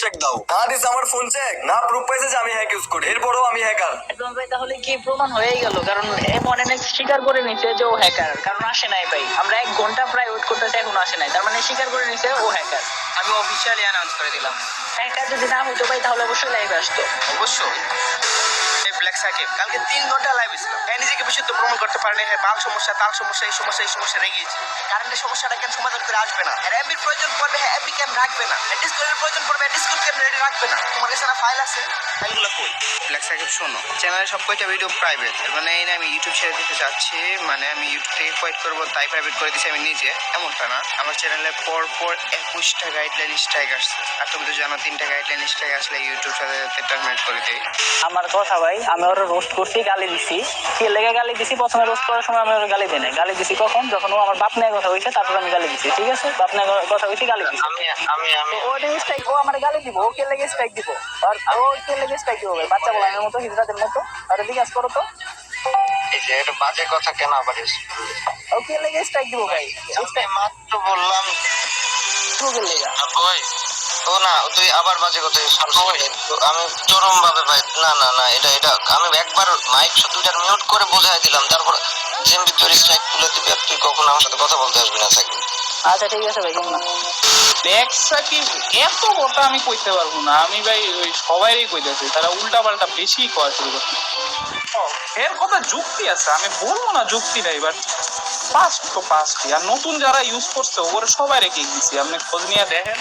Check দাও। না this আমার ফোন চেক, না প্রুফ পাইছে যে আমি হ্যাক ইউজ করি, এরপরও আমি হ্যাকার। একদম ভাই, তাহলে কি প্রমাণ হয়ে গেল? কারণ M1NX স্বীকার করে নিছে যে ও হ্যাকার, কারণ আসে নাই ভাই। আমরা 1 ঘন্টা প্রায় ওয়েট করতেছি, এখনো আসে নাই। তার মানে স্বীকার করে নিছে ও হ্যাকার। আমি অফিসিয়ালি অ্যানাউন্স করে দিলাম। হ্যাকার যদি না হইতো ভাই, তাহলে অবশ্যই লাইভে আসতো। অবশ্যই। ব্ল্যাক সাকিব কালকে 3 ঘন্টা লাইভ ছিল। হ্যাঁ, নিজেকে বিশুদ্ধ প্রমাণ করতে পারেনি। হ্যাঁ, বাল সমস্যা, তাল সমস্যা, এই সমস্যা, এই সমস্যা রেগেছে। কারেন্টের সমস্যাটা কেন সমাধান করে আসবে না? আর এমবির প্রয়োজন পড়বে, হ্যাঁ এমবি কেন রাখবে না? ডিসকর্ডের প্রয়োজন পড়বে, ডিসকর্ড কেন রেডি রাখবে না? তোমার কাছে না ফাইল আছে, ফাইলগুলো কই? ব্ল্যাক সাকিব শোনো, চ্যানেলে সব কয়টা ভিডিও প্রাইভেট। মানে এই না আমি ইউটিউব ছেড়ে দিতে যাচ্ছি, মানে আমি ইউটিউব থেকে কোয়াইট করবো তাই প্রাইভেট করে দিচ্ছি আমি নিজে, এমনটা না। আমার চ্যানেলে পর 21টা গাইডলাইন স্ট্রাইক আসছে। আর তুমি তো জানো 3টা গাইডলাইন স্ট্রাইক আসলে ইউটিউব সাথে টার্মিনেট করে দেয়। আমার কথা ভাই, আমি ওরা রোস্ট করছি, গালি দিছি। কে লেগে গালি দিছি? প্রথমে রোস্ট করার সময় আমি ওরা গালি দিই নাই। গালি দিছি কখন? যখন ও আমার বাপ নিয়ে কথা হইছে, তারপর আমি গালি দিছি। ঠিক আছে, বাপ নিয়ে কথা হইছে, গালি দিছি। ও স্ট্রাইক, ও আমার গালি দিব, ও কে লেগে স্ট্রাইক দিব? আর ও কে লেগে স্ট্রাইক দিব ভাই? বাচ্চা বলানোর মতো, হিজড়াদের মতো। আর জিজ্ঞাস করো তো, এই যে এটা বাজে কথা কেন আবার ও কে লেগে স্ট্রাইক দিব ভাই? আমি মাত্র বললাম কে লেগে? ভাই ও না তুই আবার বাজে কথা আমি চরম ভাবে ভাই না না না এটা এটা আমি একবার মাইক দুইটার মিউট করে বোঝাই দিলাম, তারপর জিএমবি তোর স্ট্রাইক তুলে দিবি আর তুই কখনো আমার সাথে কথা বলতে আসবি না সাকিব। আচ্ছা ঠিক আছে ভাই, কেমন? ব্ল্যাক সাকিব এত কথা আমি কইতে পারবো না। আমি ভাই ওই সবাইরই কইতেছি, তারা উল্টা পাল্টা বেশি করা শুরু করছে। এর কথা যুক্তি আছে, আমি বলবো না যুক্তি নাই, বাট পাস্ট তো পাস্টই। আর নতুন যারা ইউজ করছে ওরা সবাই রেখে দিচ্ছি, আপনি খোঁজ নিয়ে দেখেন।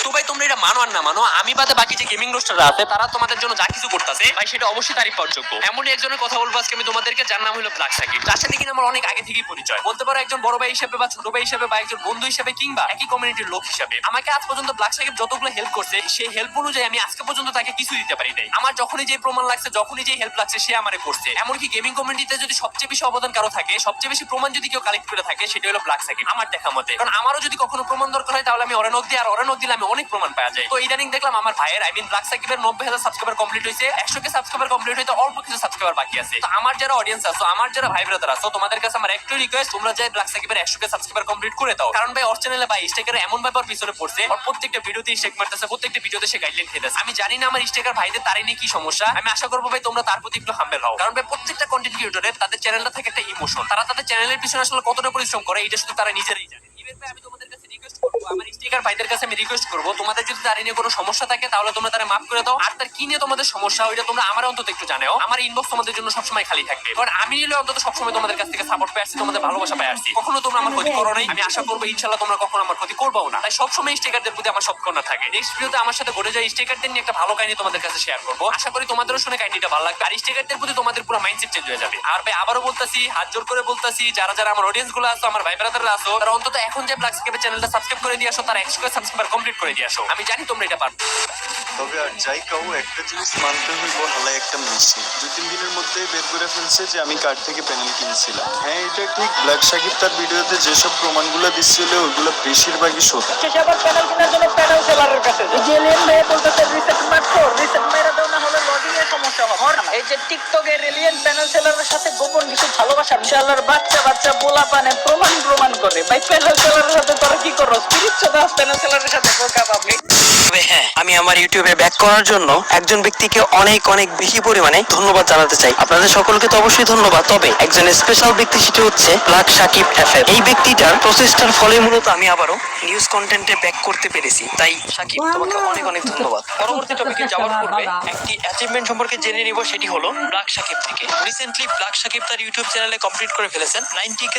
তো ভাই তোমরা এটা মানো আর না মানো, আমি বাদে বাকি যে গেমিং রোস্টাররা আছে তারা তোমাদের জন্য যা কিছু করতেছে ভাই সেটা অবশ্যই তারই পারযোগ্য। এমনই একজনের কথা বলবো আজকে আমি তোমাদেরকে, যার নাম হলো ব্ল্যাক সাকিব। যার সাথে কিনা আমার অনেক আগে থেকেই পরিচয়, বলতে পারো একজন বড় ভাই হিসেবে বা ছোট ভাই হিসেবে বা একজন বন্ধু হিসেবে কিংবা একই কমিউনিটির লোক হিসেবে। আমাকে আজ পর্যন্ত ব্ল্যাক সাকিব যতগুলো হেল্প করছে, সেই হেল্প অনুযায়ী আমি আজকে পর্যন্ত তাকে কিছু দিতে পারি নাই। আমার যখনই যে প্রমাণ লাগছে, যখনই যে হেল্প লাগছে, সে আমারে করছে। এমনকি গেমিং কমিউনিটিতে যদি সবচেয়ে বেশি অবদান কারো থাকে, সবচেয়ে বেশি প্রমাণ যদি কেউ কালেক্ট করে থাকে, সেটা হলো ব্ল্যাক সাকিব আমার দেখা মতে। কারণ আমারও যদি কখনো প্রমাণ দরকার হয়, তাহলে আমি ওরে নক দিই, আর ওরে নক দিলে আমি অনেক প্রমাণ পাওয়া যায়। তো ইদানিং দেখলাম আমার ভাইয়ের ব্ল্যাক সাকিবের 90,000 সাবস্ক্রাইবার কমপ্লিট হয়েছে, 100K সাবস্ক্রাইবার কমপ্লিট হইতে অল্প কিছু সাবস্ক্রাইবার বাকি আছে। তো আমার যারা অডিয়েন্স আছে, আমার যারা ভাই ব্রাদার আছে, তোমাদের কাছে আমার একটু রিকোয়েস্ট, তোমরা যাই ব্ল্যাক সাকিবের 100K সাবস্ক্রাইবার কমপ্লিট করে দাও। কারণ ভাই ওর চ্যানেলে ভাই স্টেকার এমন ভাবে ওর পিছনে পড়ছে, ওর প্রত্যেকটা ভিডিওতে স্টেক মারতেছে, প্রত্যেকটা ভিডিওতে সে গাইডলাইন খেতেছে। আমি জানি না আমার স্টেকার ভাইদের তারই নিয়ে কি সমস্যা। আমি আশা করবো ভাই তোমরা তার প্রতি একটু হাম্বেল হও। কারণ ভাই প্রত্যেকটা কন্টেন্ট ক্রিয়েটরের তাদের চ্যানেলটা থেকে একটা ইমোশন, তারা তাদের চ্যানেলের পিছনে আসলে কতটা পরিশ্রম করে, এটা শুধু তারা নিজেরাই জানে। আমি তোমাদের কাছে রিকোয়েস্ট করবো, আমার স্টিকার ভাইদের কাছে আমি রিকোয়েস্ট করবো, তোমাদের যদি তার নিয়ে কোনো সমস্যা থাকে তাহলে তোমরা তারা মাফ করে দাও। আর তার কি নিয়ে তোমাদের সমস্যা, ওইটা তোমরা আমার অন্তত একটু জানাও। আমার ইনবক্স তোমাদের জন্য সবসময় খালি থাকবে, কারণ আমি নিলে অন্তত সবসময় তোমাদের কাছ থেকে সাপোর্ট পেয়ে আসছি, তোমাদের ভালোবাসা পেয়ে আসছি। কখনো তোমরা আমার ক্ষতি করো নাই, আমি আশা করবো ইনশাল্লাহ তোমরা কখনো আমার ক্ষতি করবো না। তাই সবসময় স্টিকারদের প্রতি আমার সবকর্ণা থাকে। নেক্সট ভিডিওতে আমার সাথে ঘটে যায় স্টিকারদের নিয়ে একটা ভালো কাহিনী তোমাদের কাছে শেয়ার করবো। আশা করি তোমাদেরও শুনে কাহিনীটা ভালো লাগবে, আর স্টিকারদের প্রতি তোমাদের পুরো মাইন্ডসেট চেঞ্জ হয়ে যাবে। আর ভাই আবারও বলতাছি, হাত জোর করে বলতাছি, যারা যারা আমার অডিয়েন্স গুলো আছো, আমার ভাই ব্রাদাররা আছো, তারা অন্তত এখন যে ব্ল্যাক সাকিবের চ্যানেলটা সাবস্ক্রাইব করে দিয়ে আসো, তার 100K সাবস্ক্রাইবার কমপ্লিট করে দিয়ে আসো। আমি জানি তোমরা এটা পারবে। তবে আর যাই কাউ একটা জিনিস মানতে হইব, হালাই একটা মেশিন 2-3 দিনের মধ্যেই বের করে ফেলছে যে আমি কার থেকে প্যানেল কিনছিলাম। হ্যাঁ এটা ঠিক, ব্ল্যাক সাকিব তার ভিডিওতে যেসব প্রমাণগুলো দিচ্ছিল ওইগুলো বেশিরভাগই সত্য। শেষে আবার প্যানেল কেনার জন্য প্যানেল সেলারের কাছে যে এলিয়েন ভাই বলতেছে রিসেট মারছো, রিসেট মেরে দাও, না হলে লগইন এর সমস্যা হবে। এই যে টিকটকের এলিয়েন প্যানেল সেলারের সাথে গোপন কিছু ভালোবাসা, ইনশাআল্লাহর বাচ্চা বাচ্চা পোলা পানে প্রমাণ করে ভাই প্যানেল সেলারের সাথে তোরা কি করো? স্পিরিট সাদা প্যানেল সেলারের সাথে বোকা পাবলিক। তবে হ্যাঁ, আমি আমার ইউটিউবে ব্যাক করার জন্য একজন ব্যক্তিকে অনেক অনেক বেশি পরিমাণে ধন্যবাদ জানাতে চাই। আপনাদের সকলকে তো অবশ্যই ধন্যবাদ, তবে একজন স্পেশাল ব্যক্তি, সেটি হচ্ছে ব্ল্যাক সাকিব এফএম। এই ব্যক্তিটার প্রচেষ্টার ফলে মূলত আমি আবারও নিউজ কন্টেন্টে ব্যাক করতে পেরেছি। তাই সাকিব, তোমাকে অনেক অনেক ধন্যবাদ। পরবর্তী টপিকে যাওয়ার পূর্বে একটি অ্যাচিভমেন্ট সম্পর্কে জেনে নিব, সেটি হলো ব্ল্যাক সাকিব থেকে। রিসেন্টলি ব্ল্যাক সাকিব তার ইউটিউব চ্যানেলে কমপ্লিট করে ফেলেছেন 90K